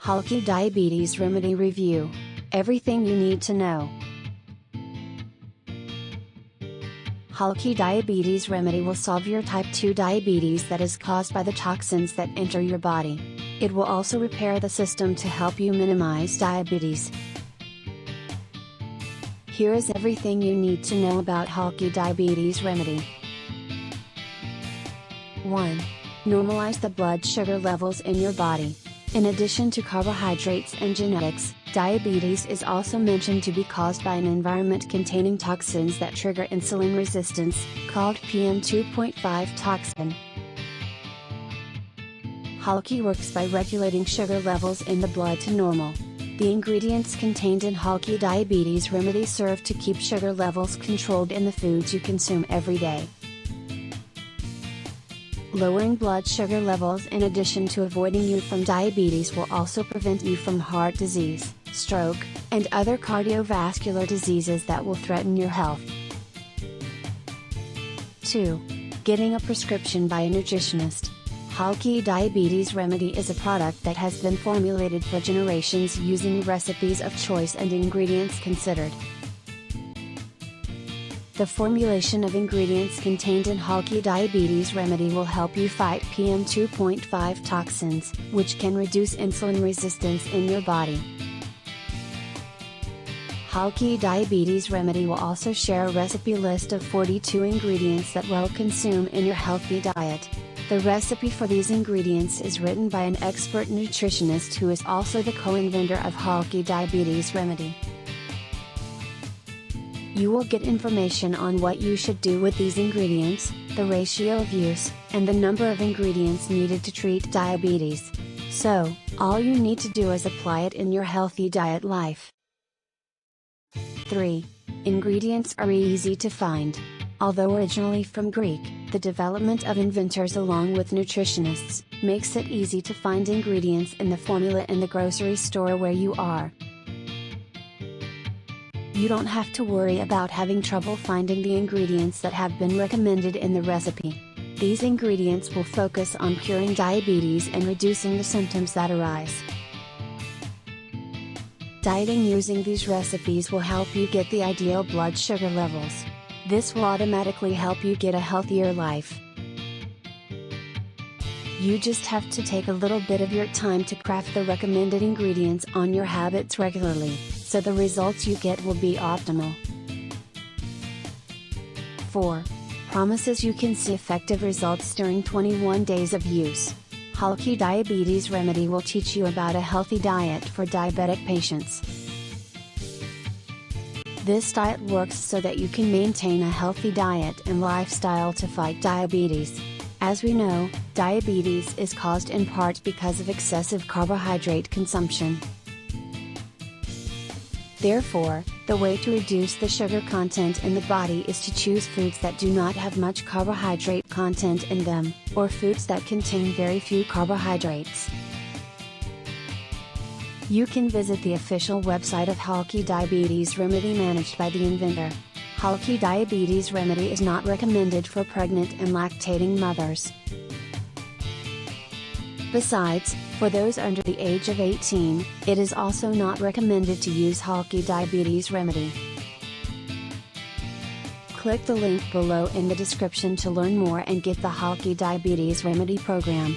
Halki Diabetes Remedy Review. Everything you need to know. Halki Diabetes Remedy will solve your type 2 diabetes that is caused by the toxins that enter your body. It will also repair the system to help you minimize diabetes. Here is everything you need to know about Halki Diabetes Remedy. 1. Normalize the blood sugar levels in your body. In addition to carbohydrates and genetics, diabetes is also mentioned to be caused by an environment containing toxins that trigger insulin resistance, called PM2.5 toxin. Halki works by regulating sugar levels in the blood to normal. The ingredients contained in Halki Diabetes Remedy serve to keep sugar levels controlled in the foods you consume every day. Lowering blood sugar levels in addition to avoiding you from diabetes will also prevent you from heart disease, stroke, and other cardiovascular diseases that will threaten your health. 2. Getting a prescription by a nutritionist. Halki Diabetes Remedy is a product that has been formulated for generations using recipes of choice and ingredients considered. The formulation of ingredients contained in Halki Diabetes Remedy will help you fight PM2.5 toxins, which can reduce insulin resistance in your body. Halki Diabetes Remedy will also share a recipe list of 42 ingredients that will consume in your healthy diet. The recipe for these ingredients is written by an expert nutritionist who is also the co-inventor of Halki Diabetes Remedy. You will get information on what you should do with these ingredients, the ratio of use, and the number of ingredients needed to treat diabetes. So, all you need to do is apply it in your healthy diet life. 3. Ingredients are easy to find. Although originally from Greek, the development of inventors along with nutritionists makes it easy to find ingredients in the formula in the grocery store where you are. You don't have to worry about having trouble finding the ingredients that have been recommended in the recipe. These ingredients will focus on curing diabetes and reducing the symptoms that arise. Dieting using these recipes will help you get the ideal blood sugar levels. This will automatically help you get a healthier life. You just have to take a little bit of your time to craft the recommended ingredients on your habits regularly, so the results you get will be optimal. 4. Promises you can see effective results during 21 days of use. Halki Diabetes Remedy will teach you about a healthy diet for diabetic patients. This diet works so that you can maintain a healthy diet and lifestyle to fight diabetes. As we know, diabetes is caused in part because of excessive carbohydrate consumption. Therefore, the way to reduce the sugar content in the body is to choose foods that do not have much carbohydrate content in them, or foods that contain very few carbohydrates. You can visit the official website of Halki Diabetes Remedy managed by the inventor. Halki Diabetes Remedy is not recommended for pregnant and lactating mothers. Besides, for those under the age of 18, it is also not recommended to use Halki Diabetes Remedy. Click the link below in the description to learn more and get the Halki Diabetes Remedy program.